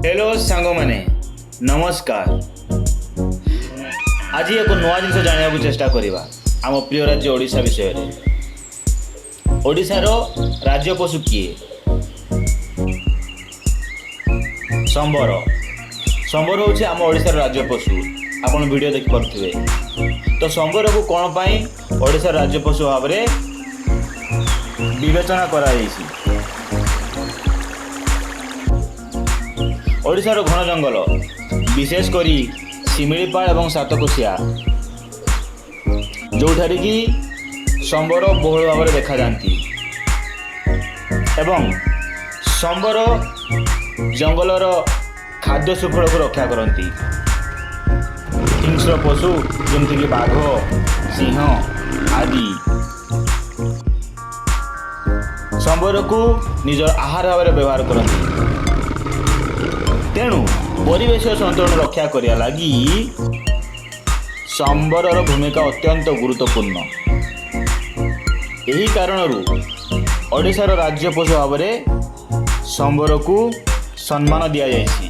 Hello सांग मैंने नमस्कार। आज एक नुआ जिन जाना चेष्टा करवा आम प्रिय राज्य ओडिशा विषय में। ओडिशार राज्य पशु किए? संबर। संबर हूँ आम ओडिशार राज्य पशु। आपन वीडियो देख पारे तो संबर को कौन पाई ओडिशार राज्य पशु भाव में विवेचना करा ओडिशार घन जंगल विशेषकर शिमिलीपाल और सातकोशिया जोठारे कि संबर बहुल भाव में देखा जाती एवं संबर जंगलर खाद्य शृंखल को रक्षा करती। हिंस्र पशु जमीक बाघ सिंह आदि संबर को निजर आहार भाव में व्यवहार करती। तेणु परिवेश संतुलन रक्षा करने लगी संबर भूमिका अत्यंत गुरुत्वपूर्ण। यही कारण ओडिशार राज्य पशु भाव में संबर को सम्मान दि जाएगी।